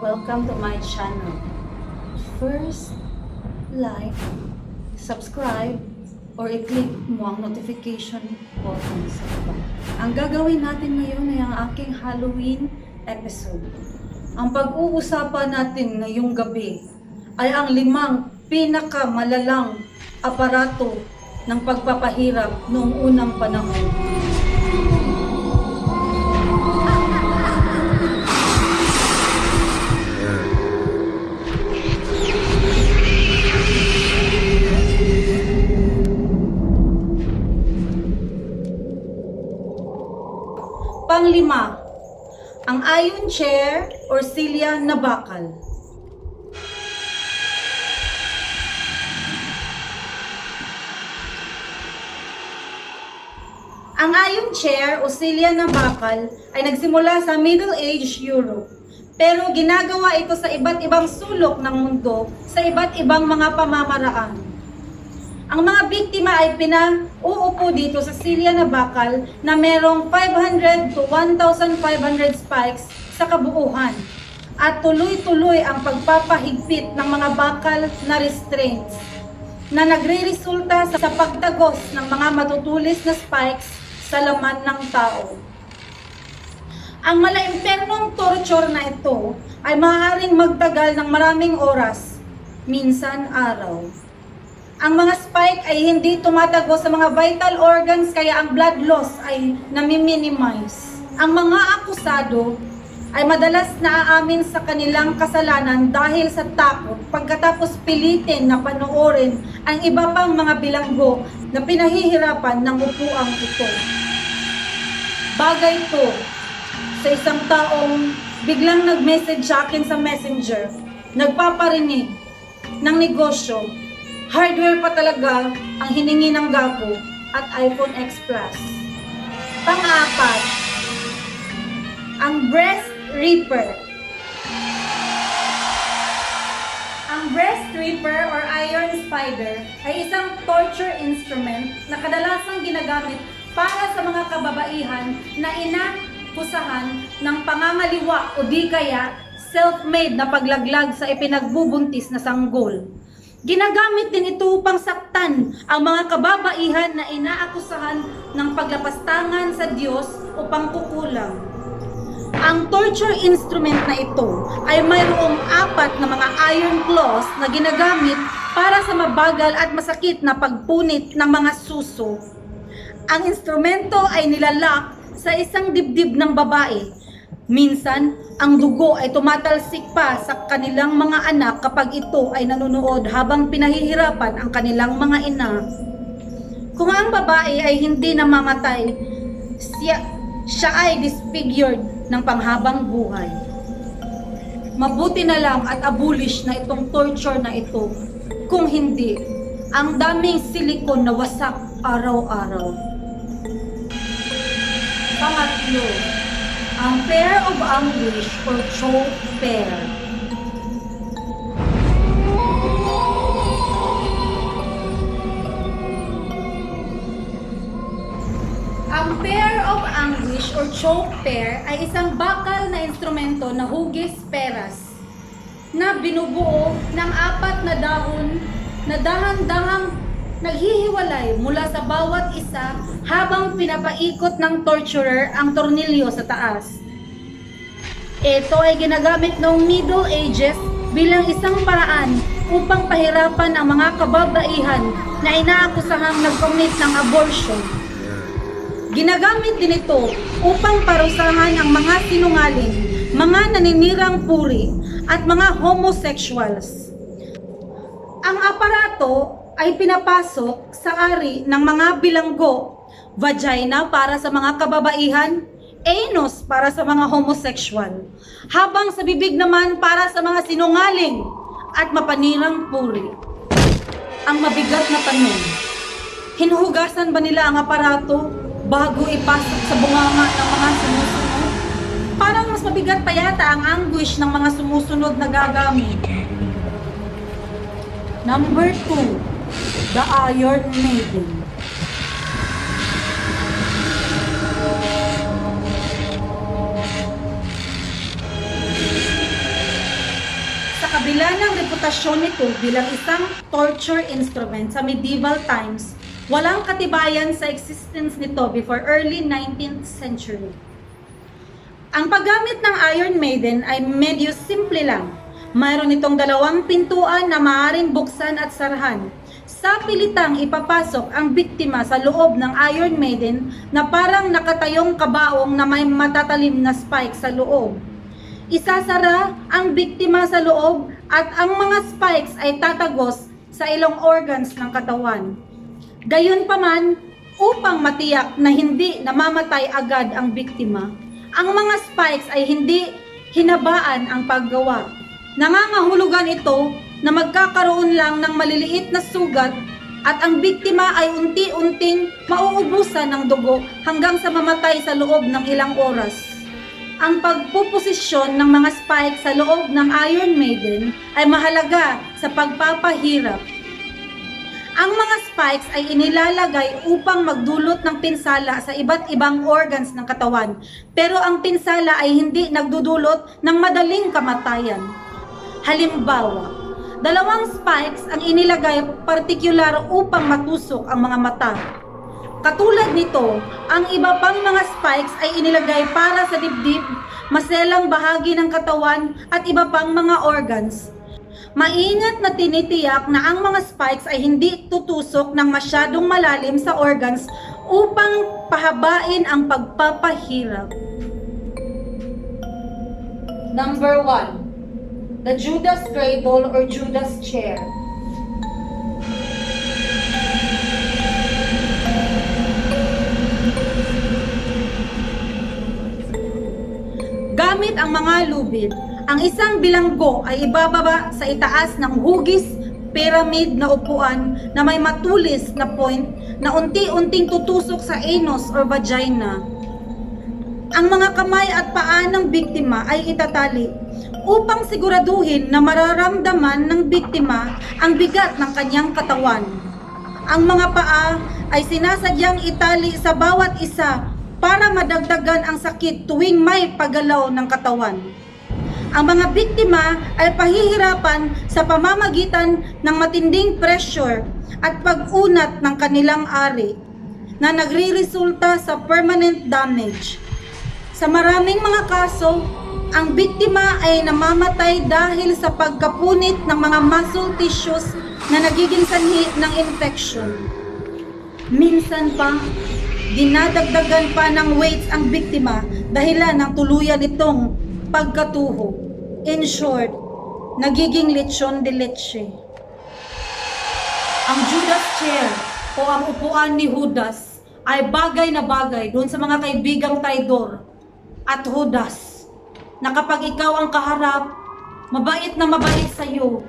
Welcome to my channel. First, like, subscribe, or i-click mo ang notification button sa baba. Ang gagawin natin ngayon ay ang aking Halloween episode. Ang pag-uusapan natin ngayong gabi ay ang 5 pinakamalalang aparato ng pagpapahirap noong unang panahon. Panglima, ang iron chair or silya na bakal. Ang iron chair o silya na bakal ay nagsimula sa Middle Age Europe, pero ginagawa ito sa iba't ibang sulok ng mundo sa iba't ibang mga pamamaraan. Ang mga biktima ay pinauupo dito sa silya na bakal na merong 500 to 1,500 spikes sa kabuuhan at tuloy-tuloy ang pagpapahigpit ng mga bakal na restraints na nagre-resulta sa pagtagos ng mga matutulis na spikes sa laman ng tao. Ang malaimpernong torture na ito ay maaaring magtagal ng maraming oras, minsan araw. Ang mga spike ay hindi tumatago sa mga vital organs kaya ang blood loss ay nami-minimize. Ang mga akusado ay madalas naaamin sa kanilang kasalanan dahil sa takot pagkatapos pilitin na panoorin ang iba pang mga bilanggo na pinahihirapan ng upuang ito. Bagay ito sa isang taong biglang nag-message sa akin sa messenger, nagpaparinig ng negosyo. Hardware pa talaga ang hiningi ng Gapo at iPhone X Plus. Pang-apat, ang breast reaper. Ang breast reaper or iron spider ay isang torture instrument na kadalasang ginagamit para sa mga kababaihan na inakusahan ng pangangaliwa o di kaya self-made na paglaglag sa ipinagbubuntis na sanggol. Ginagamit din ito upang saktan ang mga kababaihan na inaakusahan ng paglapastangan sa Diyos o pangkukulang. Ang torture instrument na ito ay mayroong 4 na mga iron claws na ginagamit para sa mabagal at masakit na pagpunit ng mga suso. Ang instrumento ay nilalak sa isang dibdib ng babae. Minsan, ang dugo ay tumatalsik pa sa kanilang mga anak kapag ito ay nanonood habang pinahihirapan ang kanilang mga ina. Kung ang babae ay hindi namamatay, siya ay disfigured ng panghabang buhay. Mabuti na lang at abolish na itong torture na ito. Kung hindi, ang daming silikon na wasak araw-araw. Pangatlo, ang pair of anguish or choke pair. Ang pair of anguish or choke pair ay isang bakal na instrumento na hugis peras na binubuo ng 4 na dahon na dahan-dahang naghihiwalay mula sa bawat isa habang pinapaikot ng torturer ang tornilyo sa taas. Ito ay ginagamit noong Middle Ages bilang isang paraan upang pahirapan ang mga kababaihan na inaakusahang nag-commit ng abortion. Ginagamit din ito upang parusahan ang mga sinungaling, mga naninirang puri at mga homosexuals. Ang aparato ay pinapasok sa ari ng mga bilanggo, vagina para sa mga kababaihan, anus para sa mga homosexual, habang sa bibig naman para sa mga sinungaling at mapanirang puri. Ang mabigat na tanong, hinuhugasan ba nila ang aparato bago ipasok sa bunganga ng mga sumusunod? Parang mas mabigat pa yata ang anguish ng mga sumusunod na gagamit. Number 2, the Iron Maiden. kabila ng reputasyon nito bilang isang torture instrument sa medieval times, walang katibayan sa existence nito before early 19th century. Ang paggamit ng Iron Maiden ay medyo simple lang. Mayroon itong dalawang pintuan na maaaring buksan at sarahan. Sa pilitang ipapasok ang biktima sa loob ng Iron Maiden na parang nakatayong kabaong na may matatalim na spike sa loob. Isasara ang biktima sa loob at ang mga spikes ay tatagos sa ilong organs ng katawan. Gayunpaman, upang matiyak na hindi namamatay agad ang biktima, ang mga spikes ay hindi hinabaan ang paggawa. Nangangahulugan ito na magkakaroon lang ng maliliit na sugat at ang biktima ay unti-unting mauubusan ng dugo hanggang sa mamatay sa loob ng ilang oras. Ang pagpuposisyon ng mga spikes sa loob ng Iron Maiden ay mahalaga sa pagpapahirap. Ang mga spikes ay inilalagay upang magdulot ng pinsala sa iba't ibang organs ng katawan, pero ang pinsala ay hindi nagdudulot ng madaling kamatayan. Halimbawa, dalawang spikes ang inilagay partikular upang matusok ang mga mata. Katulad nito, ang iba pang mga spikes ay inilagay para sa dibdib, maselang bahagi ng katawan at iba pang mga organs. Maingat na tinitiyak na ang mga spikes ay hindi tutusok ng masyadong malalim sa organs upang pahabain ang pagpapahirap. Number 1. The Judas Cradle or Judas Chair. Gamit ang mga lubid, ang isang bilanggo ay ibababa sa itaas ng hugis pyramid na upuan na may matulis na point na unti-unting tutusok sa anus or vagina. Ang mga kamay at paa ng biktima ay itatali upang siguraduhin na mararamdaman ng biktima ang bigat ng kanyang katawan. Ang mga paa ay sinasadyang itali sa bawat isa para madagdagan ang sakit tuwing may paggalaw ng katawan. Ang mga biktima ay pahihirapan sa pamamagitan ng matinding pressure at pag-unat ng kanilang ari na nagre-resulta sa permanent damage. Sa maraming mga kaso, ang biktima ay namamatay dahil sa pagkapunit ng mga muscle tissues na nagiging sanhi ng infection. Minsan pa, dinadagdagan pa ng weights ang biktima dahilan ng tuluyan itong pagkatuho. In short, nagiging lechon de leche. Ang Judas Chair o ang upuan ni Judas ay bagay na bagay doon sa mga kaibigang traidor at Judas na kapag ikaw ang kaharap, mabait na mabait sa iyo.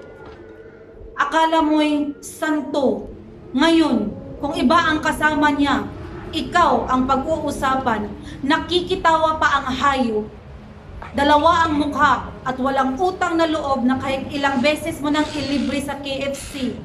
Akala mo'y santo. Ngayon, kung iba ang kasama niya, ikaw ang pag-uusapan, nakikitawa pa ang hayop. Dalawa ang mukha at walang utang na loob na kahit ilang beses mo nang ilibre sa KFC.